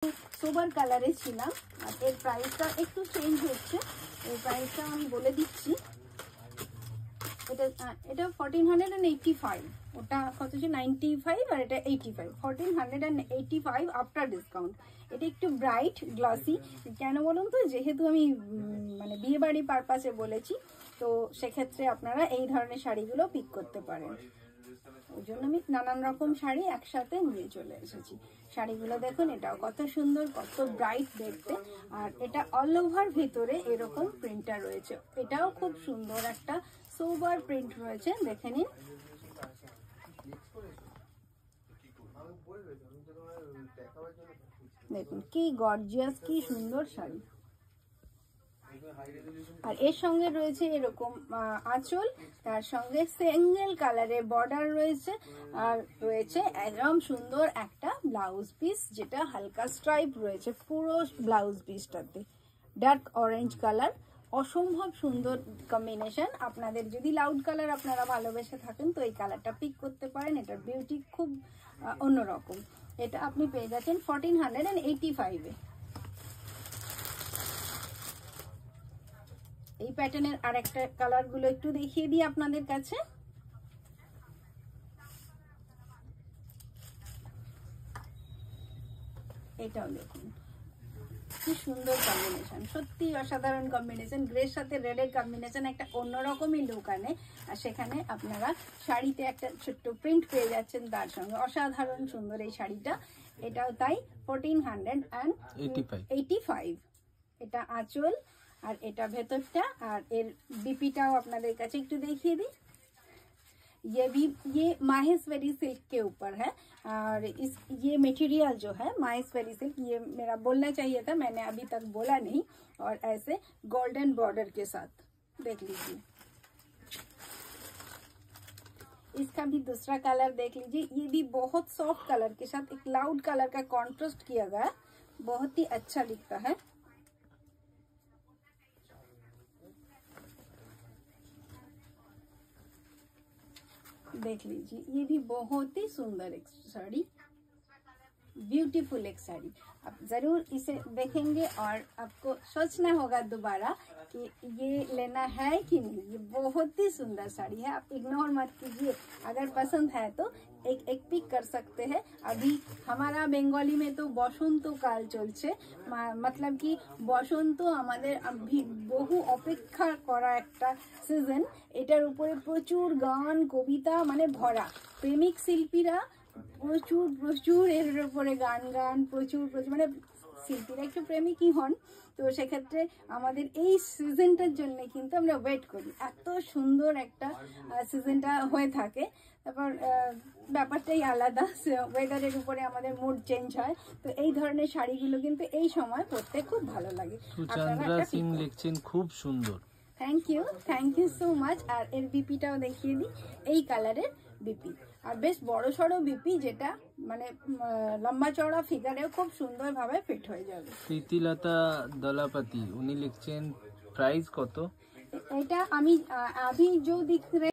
সোবার কালারে ছিলাম। আর এর প্রাইসটা একটু চেঞ্জ হচ্ছে, এর প্রাইসটা আমি বলে দিচ্ছি। এটা 1485, ওটা কত ছিল 95 আর এটা 85, 1485 আফটার ডিসকাউন্ট। এটা একটু ব্রাইট গ্লসি, কেন বলুন তো, যেহেতু আমি মানে বিয়ে বাড়ি পারপাসে বলেছি, তো সেক্ষেত্রে আপনারা এই ধরনের শাড়িগুলো পিক করতে পারেন। ওই জন্য আমি নানান রকম শাড়ি একসাথে নিয়ে চলে এসেছি। শাড়িগুলো দেখুন, এটাও কত সুন্দর, কত ব্রাইট দেখতে। আর এটা অল ওভার ভিতরে এরকম প্রিন্টটা রয়েছে, এটাও খুব সুন্দর একটা সোবার প্রিন্ট রয়েছে, দেখে নিন। দেখুন কি গর্জিয়াস, কি সুন্দর শাড়ি। আর এর সঙ্গে রয়েছে এরকম আঁচল, তার সঙ্গে সিঙ্গেল কালারে বর্ডার রয়েছে, আর রয়েছে একদম সুন্দর একটা ব্লাউজ পিস, যেটা হালকা স্ট্রাইপ রয়েছে পুরো ব্লাউজ পিসটাতে, ডার্ক অরেঞ্জ কালার। অসম্ভব সুন্দর কম্বিনেশন। আপনাদের যদি লাউড কালার আপনারা ভালোবেসে থাকেন তো এই কালারটা পিক করতে পারেন, এটার বিউটি খুব অন্যরকম। এটা আপনি পেয়ে যাচ্ছেন 1485-এ। এই প্যাটার্নের আরেকটা কালার গুলো একটু দেখিয়ে দিই আপনাদের কাছে। এটাও দেখুন কি সুন্দর কম্বিনেশন, সত্যি অসাধারণ কম্বিনেশন। গ্রের সাথে রেডের কম্বিনেশন একটা অন্যরকমই লুক আনে। আর সেখানে আপনারা শাড়িতে একটা ছোট্ট প্রিন্ট পেয়ে যাচ্ছেন, তার সঙ্গে অসাধারণ সুন্দর এই শাড়িটা। এটাও তাই 1485। এটা আঁচল আর এটা ভেতরটা। আর এর বিপিটাও আপনাদের কাছে একটু দেখিয়ে দিই। ये माहेश्वरी सिल्क के ऊपर है, और ये मटेरियल जो है माहेश्वरी सिल्क, ये मेरा बोलना चाहिए था, मैंने अभी तक बोला नहीं। और ऐसे गोल्डन बॉर्डर के साथ देख लीजिए। इसका भी दूसरा कलर देख लीजिए, ये भी बहुत सॉफ्ट कलर के साथ एक लाउड कलर का कॉन्ट्रास्ट किया गया है, बहुत ही अच्छा दिखता है। देख लीजिए, ये भी बहुत ही सुंदर एक साड़ी, ब्यूटीफुल एक साड़ी। आप जरूर इसे देखेंगे और आपको सोचना होगा दोबारा कि ये लेना है कि नहीं। ये बहुत ही सुंदर साड़ी है, आप इग्नोर मत कीजिए। अगर पसंद है तो एक पिक कर सकते हैं। अभी हमारा बंगाली में तो बसंत काल चलছে, मतलब कि বসন্ত আমাদের বহু অপেক্ষা করা একটা সিজন। এটার উপরে প্রচুর গান কবিতা মানে ভরা, প্রেমিক শিল্পীরা প্রচুর প্রচুর এর উপরে গান প্রচুর মানে শিল্পীরা একটু প্রেমিকই হন। তো সেক্ষেত্রে আমাদের এই সিজনটার জন্য কিন্তু আমরা ওয়েট করি, এত সুন্দর একটা সিজনটা হয়ে থাকে। তারপর ব্যাপারটাই আলাদা, ওয়েদারের উপরে আমাদের মুড চেঞ্জ হয়। তো এই ধরনের শাড়িগুলো কিন্তু এই সময় পরতে খুব ভালো লাগে। সুচন্দ্রা সিং লিখছেন খুব সুন্দর। Thank you so much. আর এর বিপিটাও দেখিয়ে দিই, এই কালারের বিপি, আর বেশ বড় সড়ো বিপি, যেটা মানে লম্বা চওড়া ফিগারেও খুব সুন্দরভাবে ফিট হয়ে যাবে। প্রীতিলতা দলাপতি উনি লিখছেন প্রাইস কত? এটা আমি अभी जो दिख रहे